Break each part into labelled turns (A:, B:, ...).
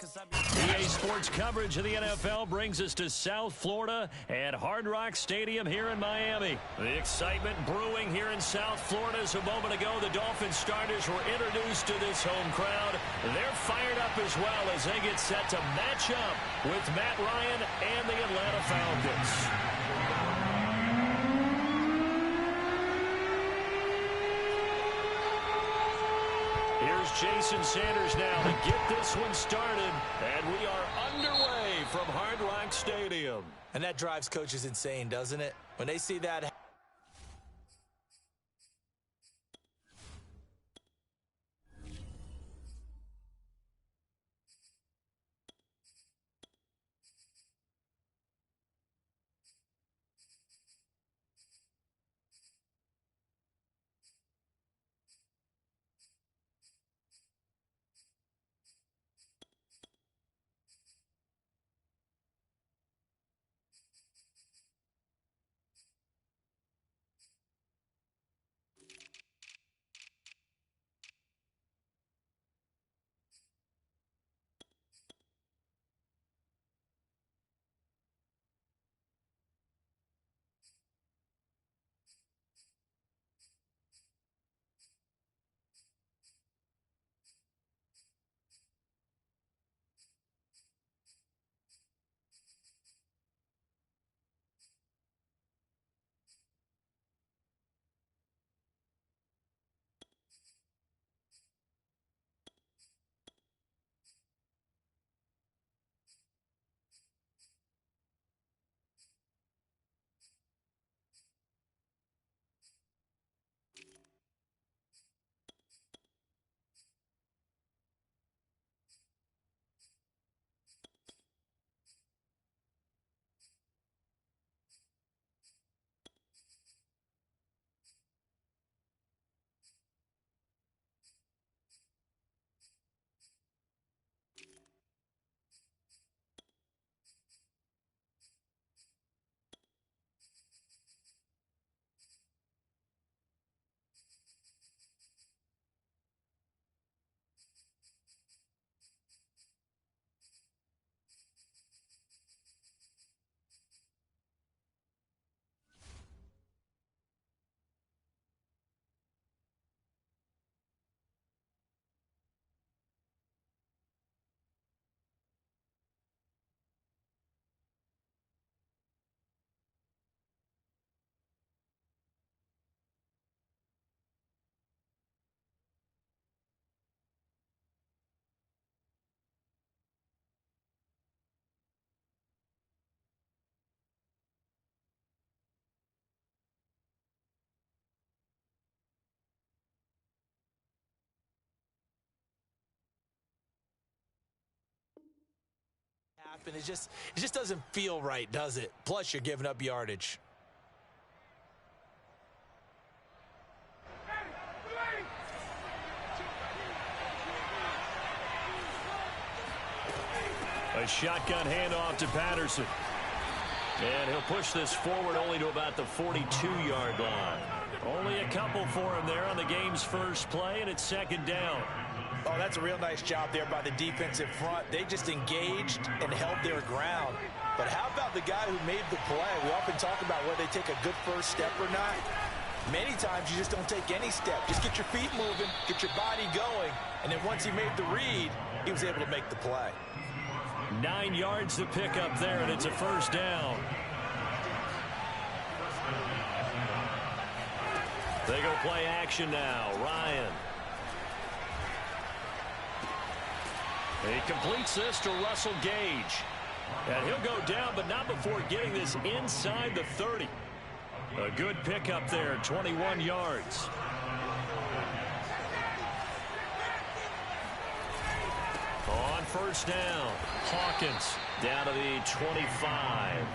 A: EA Sports coverage of the NFL brings us to South Florida at Hard Rock Stadium here in Miami. The excitement brewing here in South Florida as a moment ago the Dolphins starters were introduced to this home crowd. They're fired up as well as they get set to match up with Matt Ryan and the Atlanta Falcons. Here's Jason Sanders now to get this one started, and we are underway from Hard Rock Stadium.
B: And that drives coaches insane, doesn't it? When they see that. And it just doesn't feel right, does it? Plus, you're giving up yardage.
A: A shotgun handoff to Patterson. And he'll push this forward only to about the 42-yard line. Only a couple for him there on the game's first play, and it's second down.
B: Oh, that's a real nice job there by the defensive front. They just engaged and held their ground. But how about the guy who made the play? We often talk about whether they take a good first step or not. Many times you just don't take any step. Just get your feet moving, get your body going, and then once he made the read, he was able to make the play.
A: 9 yards to pick up there, and it's a first down. They go play action now. Ryan. He completes this to Russell Gage. And he'll go down, but not before getting this inside the 30. A good pickup there, 21 yards. On first down, Hawkins down to the 25.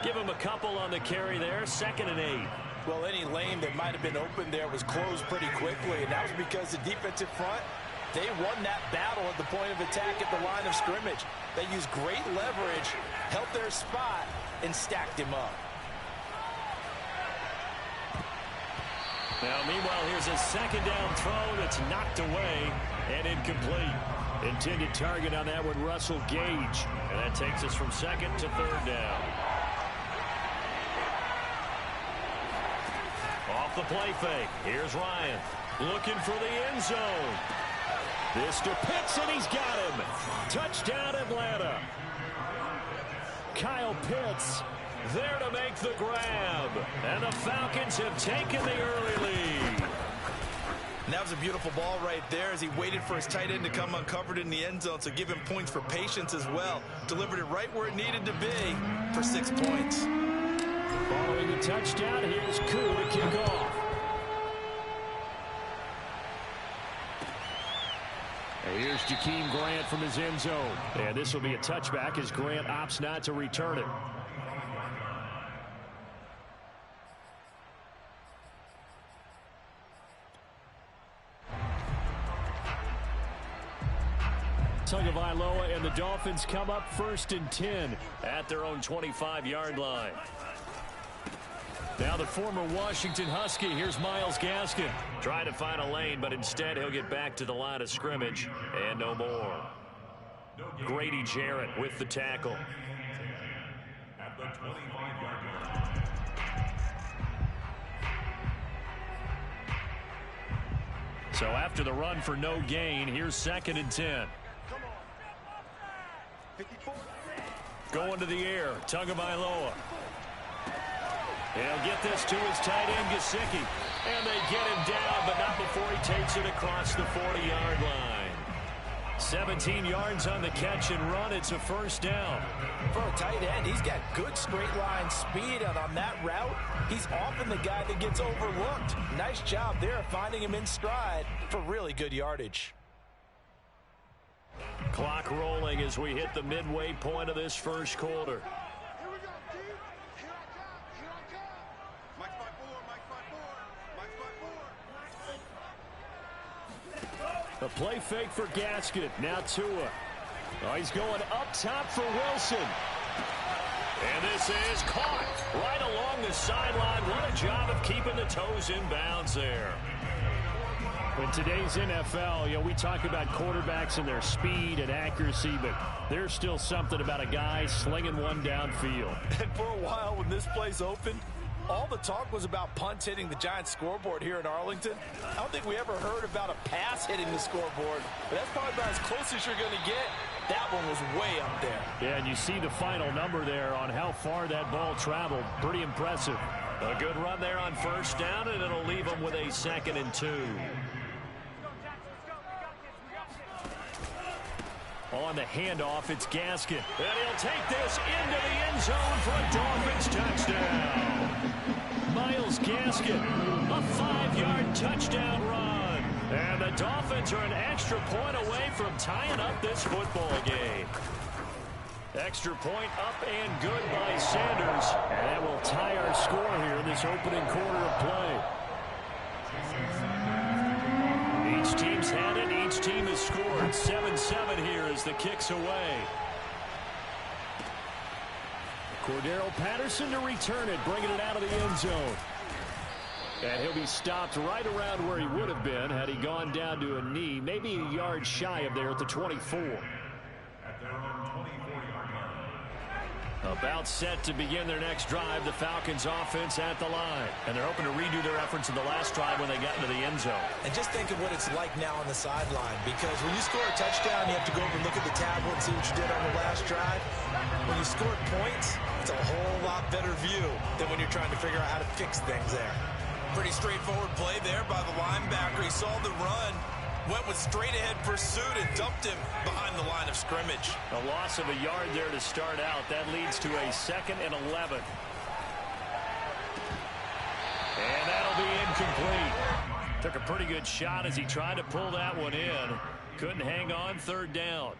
A: Give him a couple on the carry there, 2nd and 8.
B: Well, any lane that might have been open there was closed pretty quickly, and that was because the defensive front, they won that battle at the point of attack at the line of scrimmage. They used great leverage, held their spot, and stacked him up.
A: Now, meanwhile, here's a second down throw that's knocked away and incomplete. Intended target on that one, Russell Gage. And that takes us from second to third down. Off the play fake. Here's Ryan. Looking for the end zone. This to Pitts, and he's got him. Touchdown, Atlanta. Kyle Pitts there to make the grab. And the Falcons have taken the early lead.
B: And that was a beautiful ball right there as he waited for his tight end to come uncovered in the end zone. So give him points for patience as well. Delivered it right where it needed to be for 6 points.
A: Following the touchdown, here's Koo to kick off. And here's Jakeem Grant from his end zone. And this will be a touchback as Grant opts not to return it. Tagovailoa and the Dolphins come up 1st and 10 at their own 25-yard line. Now the former Washington Husky. Here's Myles Gaskin. Trying to find a lane, but instead he'll get back to the line of scrimmage. And no more. Grady Jarrett with the tackle. At the 25-yard line. So after the run for no gain, here's 2nd and 10. Going to the air, Tagovailoa. He'll get this to his tight end, Gesicki. And they get him down, but not before he takes it across the 40-yard line. 17 yards on the catch and run. It's a 1st down.
B: For a tight end, he's got good straight line speed, and on that route, he's often the guy that gets overlooked. Nice job there finding him in stride for really good yardage.
A: Clock rolling as we hit the midway point of this first quarter. A play fake for Gaskin. Now Tua. Oh, he's going up top for Wilson. And this is caught right along the sideline. What a job of keeping the toes in bounds there. In today's NFL, we talk about quarterbacks and their speed and accuracy, but there's still something about a guy slinging one downfield.
B: And for a while when this place opened, all the talk was about punts hitting the Giants scoreboard here in Arlington. I don't think we ever heard about a pass hitting the scoreboard, but that's probably about as close as you're going to get. That one was way up there.
A: Yeah, and you see the final number there on how far that ball traveled. Pretty impressive. A good run there on 1st down, and it'll leave them with a 2nd and 2. On the handoff, it's Gaskin. And he'll take this into the end zone for a Dolphins touchdown. Myles Gaskin, a 5-yard touchdown run. And the Dolphins are an extra point away from tying up this football game. Extra point up and good by Sanders. And that will tie our score here in this opening quarter of play. Each team's had it. Each team has scored. 7-7 here as the kick's away. Cordero Patterson to return it, bringing it out of the end zone. And he'll be stopped right around where he would have been had he gone down to a knee, maybe a yard shy of there at the 24. At their own 24-yard line. About set to begin their next drive, the Falcons offense at the line. And they're hoping to redo their efforts in the last drive when they got into the end zone. And
B: just think of what it's like now on the sideline, because when you score a touchdown, you have to go over and look at the tablet and see what you did on the last drive. When you scored points, it's a whole lot better view than when you're trying to figure out how to fix things there. Pretty straightforward play there by the linebacker. He saw the run, went with straight-ahead pursuit and dumped him behind the line of scrimmage.
A: A loss of a yard there to start out. That leads to a 2nd and 11. And that'll be incomplete. Took a pretty good shot as he tried to pull that one in. Couldn't hang on 3rd down.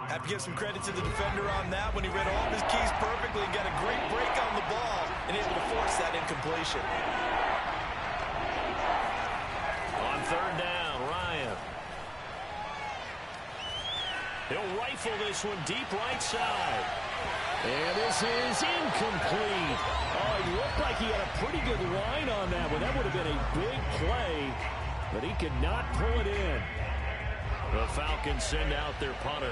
B: Have to give some credit to the defender on that when he read all of his keys perfectly and got a great break on the ball and able to force that incompletion.
A: On 3rd down, Ryan. He'll rifle this one deep right side. And this is incomplete. Oh, he looked like he had a pretty good line on that one. That would have been a big play, but he could not pull it in. The Falcons send out their punter.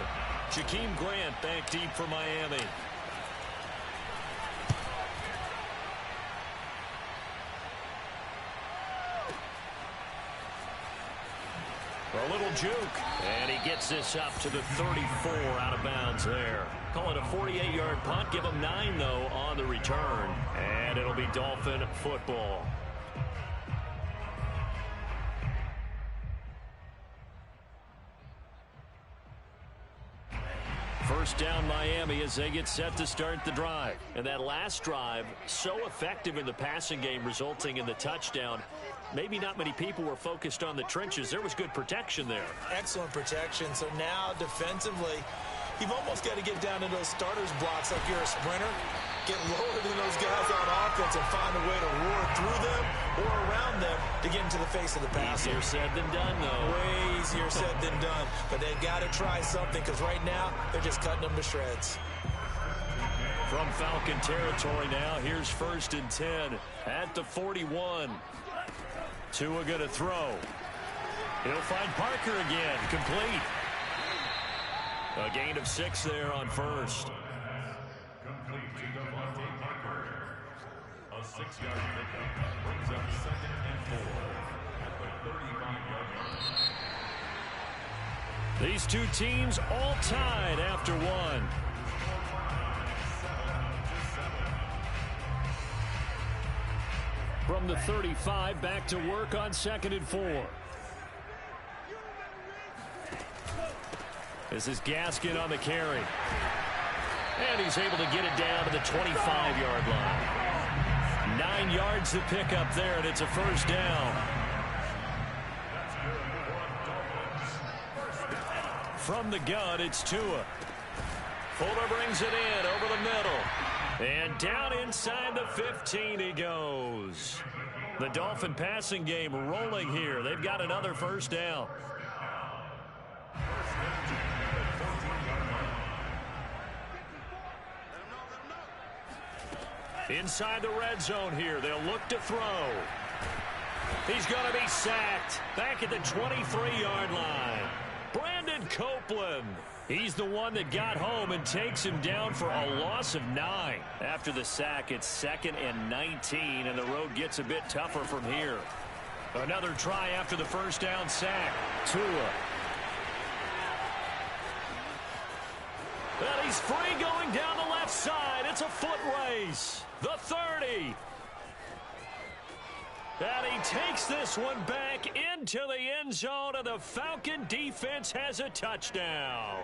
A: Jakeem Grant back deep for Miami. A little juke, and he gets this up to the 34 out of bounds there. Call it a 48-yard punt. Give him 9, though, on the return. And it'll be Dolphin football. First down Miami as they get set to start the drive. And that last drive, so effective in the passing game, resulting in the touchdown. Maybe not many people were focused on the trenches. There was good protection there.
B: Excellent protection. So now defensively, you've almost got to get down to those starters blocks like you're a sprinter. Get lower than those guys on offense and find a way to roar through them or around them to get into the face of the passer.
A: Easier said than done, though.
B: Way easier said than done. But they've got to try something because right now they're just cutting them to shreds.
A: From Falcon territory now, here's 1st and 10 at the 41. Tua going to throw. He'll find Parker again. Complete. A gain of 6 there on first.
C: Complete to Devontae Parker. A 6-yard pickup brings up 2nd and 4 at the 35-yard line.
A: These two teams all tied after one. From the 35, back to work on 2nd and 4. This is Gaskin on the carry. And he's able to get it down to the 25-yard line. 9 yards to pick up there, and it's a first down. From the gun, it's Tua. Fuller brings it in over the middle. And down inside the 15 he goes. The Dolphin passing game rolling here. They've got another first down. Inside the red zone here. They'll look to throw. He's going to be sacked back at the 23-yard line. Brandon Copeland. He's the one that got home and takes him down for a loss of 9. After the sack, it's 2nd and 19, and the road gets a bit tougher from here. Another try after the first down sack. Tua. And he's free going down the left side. It's a foot race. The 30. And he takes this one back into the end zone, and the Falcon defense has a touchdown.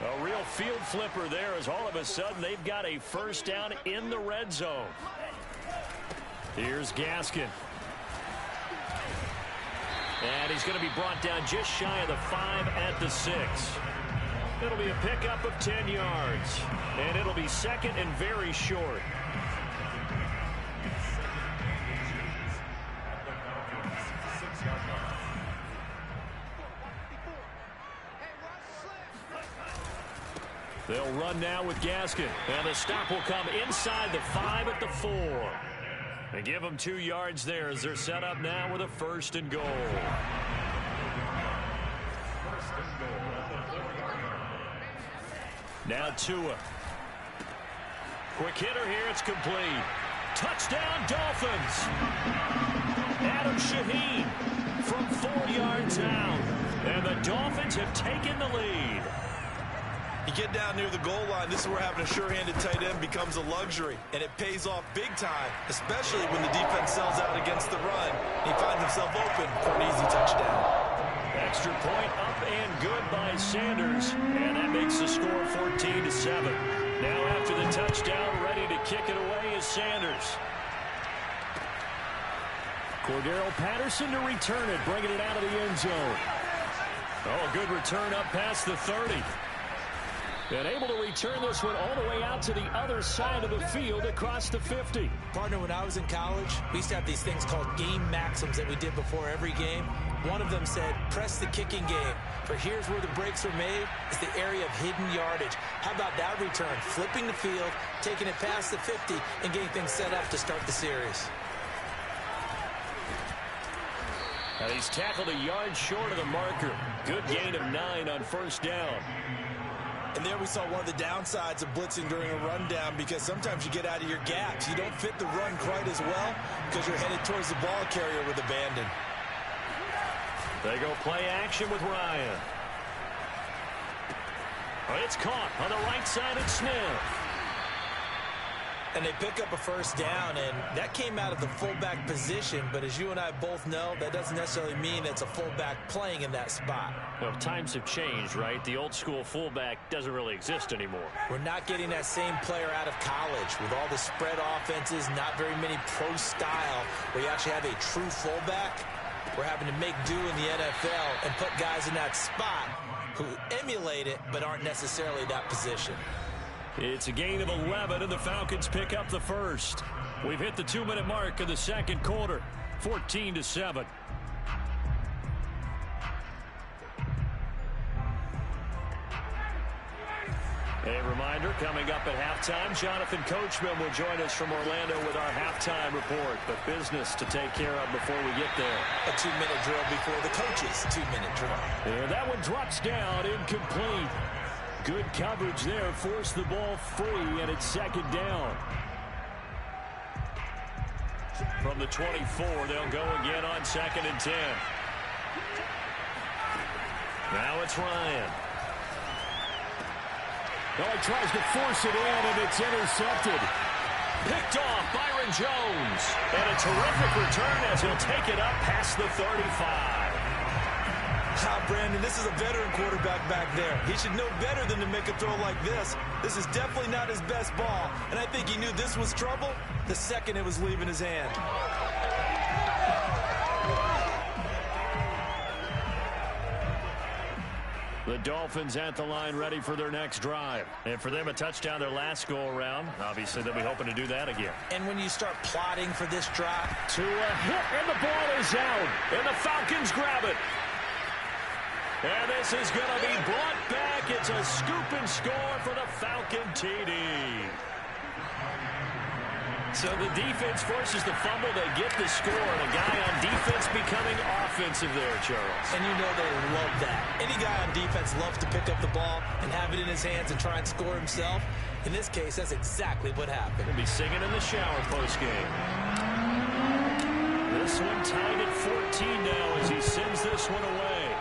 A: A real field flipper there as all of a sudden they've got a first down in the red zone. Here's Gaskin. And he's going to be brought down just shy of the 5 at the 6. It'll be a pickup of 10 yards. And it'll be 2nd and very short. They'll run now with Gaskin. And the stop will come inside the 5 at the 4. They give them 2 yards there as they're set up now with a 1st and goal. Now Tua. Quick hitter here. It's complete. Touchdown Dolphins. Adam Shaheen from 4 yards out. And the Dolphins have taken the lead.
B: You get down near the goal line, this is where having a sure-handed tight end becomes a luxury, and it pays off big time, especially when the defense sells out against the run. He finds himself open for an easy touchdown.
A: Extra point up and good by Sanders, and that makes the score 14-7. Now after the touchdown, ready to kick it away is Sanders. Cordero Patterson to return it, bringing it out of the end zone. Oh, good return up past the 30. And able to return this one all the way out to the other side of the field across the 50.
B: Partner, when I was in college, we used to have these things called game maxims that we did before every game. One of them said, press the kicking game. For here's where the breaks are made, is the area of hidden yardage. How about that return? Flipping the field, taking it past the 50, and getting things set up to start the series.
A: And he's tackled a yard short of the marker. Good gain of 9 on first down.
B: And there we saw one of the downsides of blitzing during a rundown, because sometimes you get out of your gaps. You don't fit the run quite as well because you're headed towards the ball carrier with abandon.
A: They go play action with Ryan. It's caught on the right side of Smith.
B: And they pick up a first down, and that came out of the fullback position. But as you and I both know, that doesn't necessarily mean it's a fullback playing in that spot.
A: Well, times have changed, right? The old school fullback doesn't really exist anymore.
B: We're not getting that same player out of college with all the spread offenses, not very many pro style where you actually have a true fullback. We're having to make do in the NFL and put guys in that spot who emulate it but aren't necessarily that position.
A: It's a gain of 11, and the Falcons pick up the first. We've hit the 2-minute mark of the second quarter, 14-7. A reminder, coming up at halftime, Jonathan Coachman will join us from Orlando with our halftime report. But business to take care of before we get there.
B: A 2-minute drill before the coach's 2-minute drill.
A: And that one drops down, incomplete. Good coverage there, forced the ball free, and it's second down. From the 24, they'll go again on 2nd and 10. Now it's Ryan. Oh, he tries to force it in, and it's intercepted. Picked off Byron Jones. And a terrific return as he'll take it up past the 35.
B: Brandon, this is a veteran quarterback back there. He should know better than to make a throw like this. This is definitely not his best ball, and I think he knew this was trouble the second it was leaving his hand.
A: The Dolphins at the line ready for their next drive. And for them, a touchdown their last go-around. Obviously, they'll be hoping to do that again.
B: And when you start plotting for this drive,
A: to a hit, and the ball is out. And the Falcons grab it. And this is going to be brought back. It's a scoop and score for the Falcon TD. So the defense forces the fumble. They get the score. And a guy on defense becoming offensive there, Charles.
B: And you know they love that. Any guy on defense loves to pick up the ball and have it in his hands and try and score himself. In this case, that's exactly what happened.
A: He'll be singing in the shower postgame. This one tied at 14 now as he sends this one away.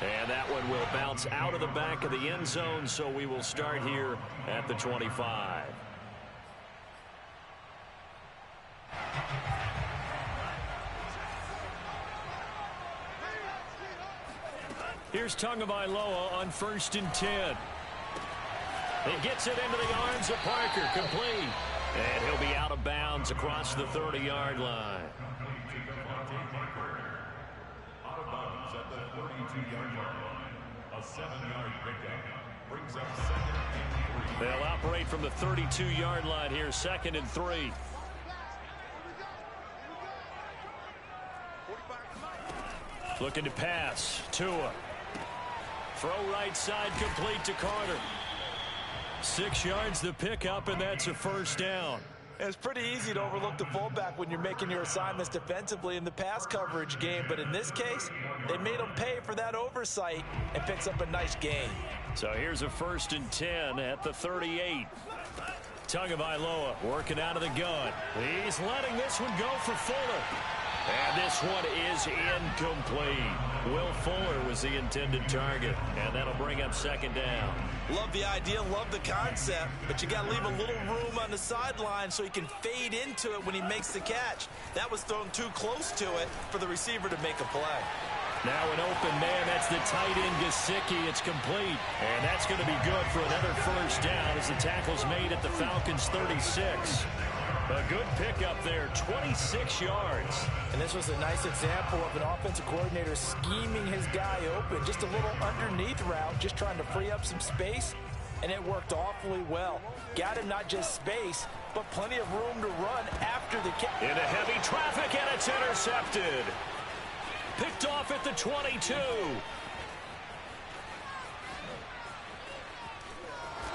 A: And that one will bounce out of the back of the end zone, so we will start here at the 25. Here's Tagovailoa on 1st and 10. He gets it into the arms of Parker, complete. And he'll be out of bounds across the 30-yard line.
C: Out of bounds at the 32-yard line. A 7-yard pickup brings up 2nd and 3.
A: They'll operate from the 32-yard line here, 2nd and 3. Looking to pass. Tua. Throw right side complete to Carter. 6 yards the pickup, and that's a first down.
B: It's pretty easy to overlook the fullback when you're making your assignments defensively in the pass coverage game. But in this case, they made him pay for that oversight and picks up a nice gain.
A: So here's a 1st and 10 at the 38. Tagovailoa working out of the gun. He's letting this one go for Fuller. And this one is incomplete. Will Fuller was the intended target, and that'll bring up 2nd down.
B: Love the idea, love the concept, but you got to leave a little room on the sideline so he can fade into it when he makes the catch. That was thrown too close to it for the receiver to make a play.
A: Now an open man, that's the tight end Gesicki. It's complete, and that's going to be good for another first down as the tackle's made at the Falcons' 36. A good pickup there, 26 yards.
B: And this was a nice example of an offensive coordinator scheming his guy open. Just a little underneath route, just trying to free up some space, and it worked awfully well. Got him not just space, but plenty of room to run after the catch.
A: Into heavy traffic, and it's intercepted. Picked off at the 22.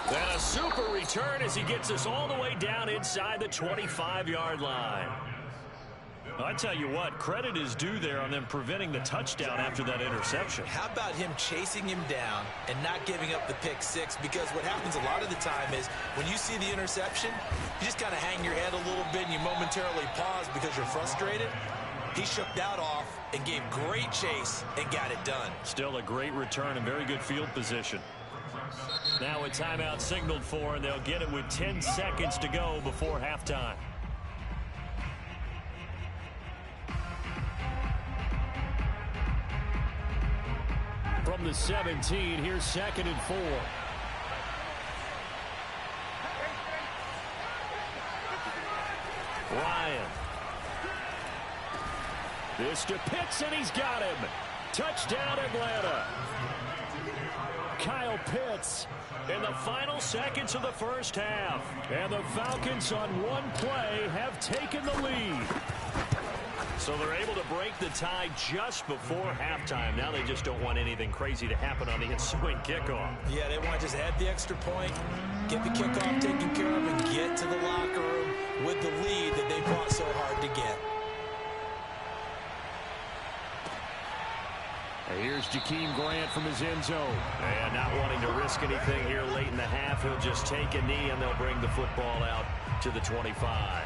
A: And a super return as he gets us all the way down inside the 25-yard line. I tell you what, credit is due there on them preventing the touchdown after that interception.
B: How about him chasing him down and not giving up the pick six? Because what happens a lot of the time is when you see the interception, you just kind of hang your head a little bit and you momentarily pause because you're frustrated. He shook that off and gave great chase and got it done.
A: Still a great return and very good field position. Now a timeout signaled for, and they'll get it with 10 seconds to go before halftime. From the 17, here's 2nd and 4. Ryan. This to Pitts, and he's got him. Touchdown, Atlanta. Kyle Pitts in the final seconds of the first half. And the Falcons on one play have taken the lead. So they're able to break the tie just before halftime. Now they just don't want anything crazy to happen on the ensuing kickoff.
B: Yeah, they want to just add the extra point, get the kickoff taken care of, and get to the locker room with the lead that they fought so hard to get.
A: Here's Jakeem Grant from his end zone. And not wanting to risk anything here late in the half, he'll just take a knee, and they'll bring the football out to the 25.